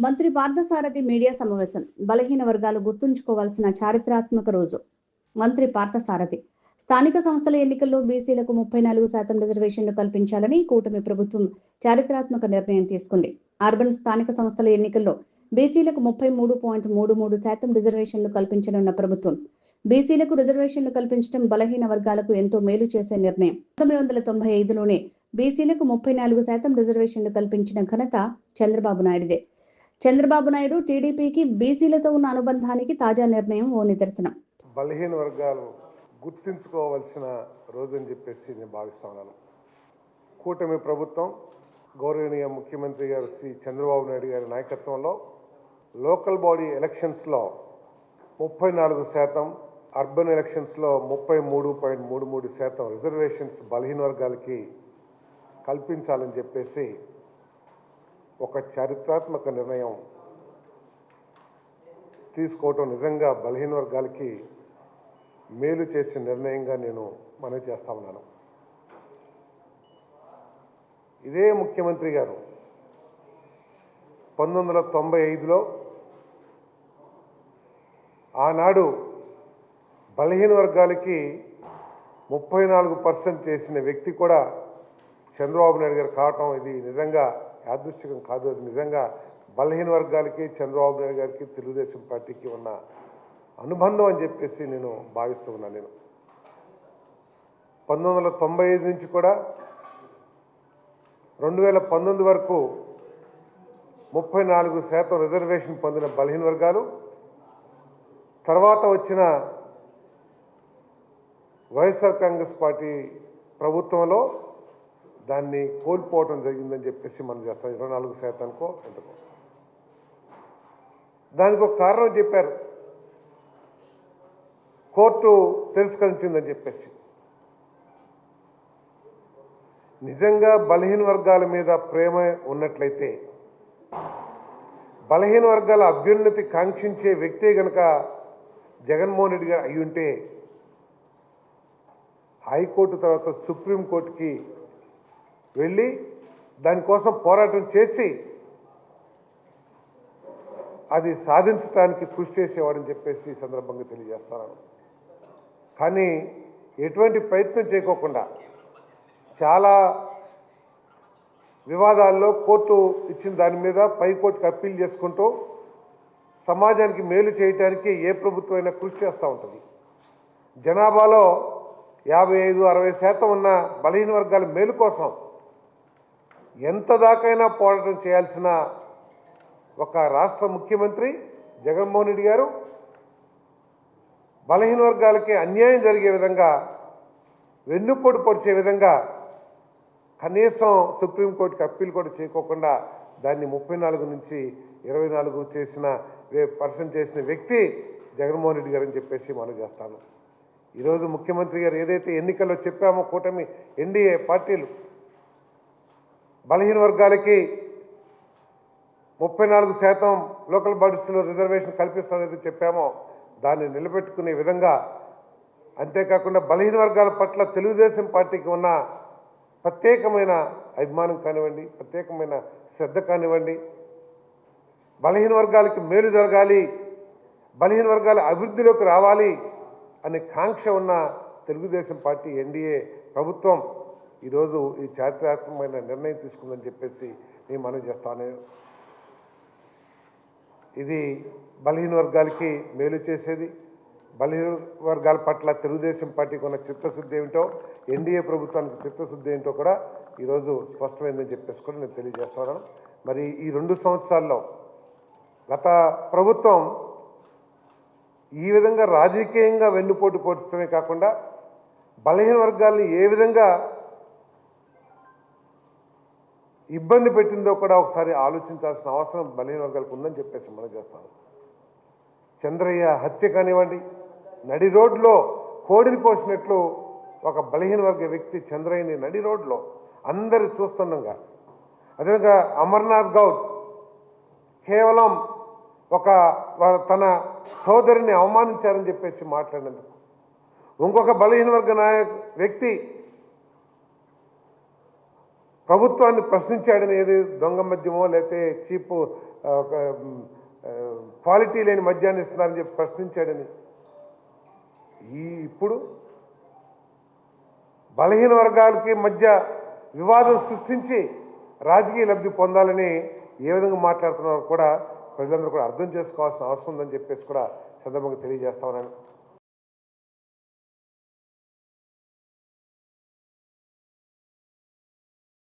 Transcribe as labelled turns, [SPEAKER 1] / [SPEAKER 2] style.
[SPEAKER 1] మంత్రి పార్థసారథి మీడియా సమావేశం. బలహీన వర్గాలు గుర్తుంచుకోవాల్సిన చారిత్రాత్మక రోజు. మంత్రి పార్థసారథి స్థానిక సంస్థల ఎన్నికల్లో బీసీలకు 34% రిజర్వేషన్లు కల్పించాలని కూటమి ప్రభుత్వం చారిత్రాత్మక నిర్ణయం తీసుకుంది. అర్బన్ స్థానిక సంస్థల ఎన్నికల్లో బీసీలకు 33.33% రిజర్వేషన్లు కల్పించనున్న ప్రభుత్వం బీసీలకు రిజర్వేషన్లు కల్పించడం బలహీన వర్గాలకు ఎంతో మేలు చేసే నిర్ణయం. 1995లోనే బీసీలకు 34% రిజర్వేషన్లు కల్పించిన ఘనత చంద్రబాబు నాయుడుదే. చంద్రబాబు నాయుడు టీడీపీకి బీసీలతో ఉన్న అనుబంధానికి తాజా నిర్ణయం ఓ నిదర్శనం.
[SPEAKER 2] బలహీన వర్గాలు గుర్తించుకోవాల్సిన రోజు అని చెప్పేసి నేను భావిస్తున్నాను. కూటమి ప్రభుత్వం గౌరవనీయ ముఖ్యమంత్రి గారు శ్రీ చంద్రబాబు నాయుడు గారి నాయకత్వంలో లోకల్ బాడీ ఎలక్షన్స్లో 34%, అర్బన్ ఎలక్షన్స్లో 33.33% రిజర్వేషన్స్ బలహీన వర్గాలకి కల్పించాలని చెప్పేసి ఒక చారిత్రాత్మక నిర్ణయం తీసుకోవటం నిజంగా బలహీన వర్గాలకి మేలు చేసే నిర్ణయంగా నేను మనవి చేస్తా ఉన్నాను. ఇదే ముఖ్యమంత్రి గారు 1995లో ఆనాడు బలహీన వర్గాలకి 34% చేసిన వ్యక్తి కూడా చంద్రబాబు నాయుడు గారు కావటం ఇది నిజంగా యాదృశ్చికం కాదు. అది నిజంగా బలహీన వర్గాలకి చంద్రబాబు నాయుడు గారికి తెలుగుదేశం పార్టీకి ఉన్న అనుబంధం అని చెప్పేసి నేను భావిస్తూ ఉన్నాను. నేను 1995 నుంచి కూడా 2019 వరకు 34% రిజర్వేషన్ పొందిన బలహీన వర్గాలు తర్వాత వచ్చిన వైఎస్ఆర్ కాంగ్రెస్ పార్టీ ప్రభుత్వంలో దాన్ని కోల్పోవటం జరిగిందని చెప్పేసి మనం చేస్తాం. 24%కో ఎంతకో. దానికి ఒక కారణం చెప్పారు, కోర్టు తిరస్కరించిందని చెప్పేసి. నిజంగా బలహీన వర్గాల మీద ప్రేమ ఉన్నట్లయితే, బలహీన వర్గాల అభ్యున్నతి కాంక్షించే వ్యక్తే గనక జగన్మోహన్ రెడ్డి గారు అయ్యుంటే హైకోర్టు తర్వాత సుప్రీంకోర్టుకి వెళ్ళి దానికోసం పోరాటం చేసి అది సాధించడానికి కృషి చేసేవాడని చెప్పేసి ఈ సందర్భంగా తెలియజేస్తున్నాను. కానీ ఎటువంటి ప్రయత్నం చేయకోకుండా చాలా వివాదాల్లో కోర్టు ఇచ్చిన దాని మీద పైకోర్టుకి అప్పీల్ చేసుకుంటూ సమాజానికి మేలు చేయడానికి ఏ ప్రభుత్వం అయినా కృషి చేస్తూ ఉంటుంది. జనాభాలో 55-60% ఉన్న బలహీన వర్గాల మేలు కోసం ఎంత దాకైనా పోరాటం చేయాల్సిన ఒక రాష్ట్ర ముఖ్యమంత్రి జగన్మోహన్ రెడ్డి గారు బలహీన వర్గాలకి అన్యాయం జరిగే విధంగా, వెన్నుపోటు పొడిచే విధంగా కనీసం సుప్రీంకోర్టుకి అప్పీల్ కూడా చేయకోకుండా దాన్ని 34 నుంచి 24 చేసిన వ్యక్తి జగన్మోహన్ రెడ్డి గారు అని చెప్పేసి మనం చేస్తాను. ఈరోజు ముఖ్యమంత్రి గారు ఏదైతే ఎన్నికల్లో చెప్పామో, కూటమి ఎన్డీఏ పార్టీలు బలహీన వర్గాలకి 34% లోకల్ బాడీస్లో రిజర్వేషన్ కల్పిస్తామని చెప్పామో దాన్ని నిలబెట్టుకునే విధంగా, అంతేకాకుండా బలహీన వర్గాల పట్ల తెలుగుదేశం పార్టీకి ఉన్న ప్రత్యేకమైన అభిమానం కానివ్వండి, ప్రత్యేకమైన శ్రద్ధ కానివ్వండి, బలహీన వర్గాలకి మేలు జరగాలి, బలహీన వర్గాల అభివృద్ధిలోకి రావాలి అనే కాంక్ష ఉన్న తెలుగుదేశం పార్టీ ఎన్డీఏ ప్రభుత్వం ఈరోజు ఈ చారిత్రాత్మకమైన నిర్ణయం తీసుకుందని చెప్పేసి నేను మనవి చేస్తాను. ఇది బలహీన వర్గాలకి మేలు చేసేది. బలహీన వర్గాల పట్ల తెలుగుదేశం పార్టీకి ఉన్న చిత్తశుద్ధి ఏమిటో, ఎన్డీఏ ప్రభుత్వానికి చిత్తశుద్ధి ఏంటో కూడా ఈరోజు స్పష్టమైందని చెప్పేసి కూడా నేను తెలియజేస్తున్నాను. మరి ఈ 2 సంవత్సరాల్లో గత ప్రభుత్వం ఈ విధంగా రాజకీయంగా వెన్నుపోటు పొడిచడమే కాకుండా బలహీన వర్గాల్ని ఏ విధంగా ఇబ్బంది పెట్టిందో కూడా ఒకసారి ఆలోచించాల్సిన అవసరం బలహీన వర్గాలకు ఉందని చెప్పేసి మనం చేస్తాను. చంద్రయ్య హత్య కానివ్వండి, నడి రోడ్లో కోడిని కోసినట్లు ఒక బలహీన వర్గ వ్యక్తి చంద్రయ్యని నడి రోడ్లో అందరు చూస్తుండగా, అదేవిధంగా అమర్నాథ్ గౌడ్ కేవలం తన సోదరిని అవమానించారని చెప్పేసి మాట్లాడినందుకు, ఇంకొక బలహీన వర్గ వ్యక్తి ప్రభుత్వాన్ని ప్రశ్నించాడని, ఏది దొంగ మద్యమో లేకపోతే చీప్ క్వాలిటీ లేని మద్యాన్ని ఇస్తున్నారని చెప్పి ప్రశ్నించాడని, ఇప్పుడు బలహీన వర్గాలకి మధ్య వివాదం సృష్టించి రాజకీయ లబ్ధి పొందాలని ఏ విధంగా మాట్లాడుతున్నారో కూడా ప్రజలందరూ కూడా అర్థం చేసుకోవాల్సిన అవసరం ఉందని చెప్పేసి కూడా సందర్భంగా తెలియజేస్తా ఉన్నాను.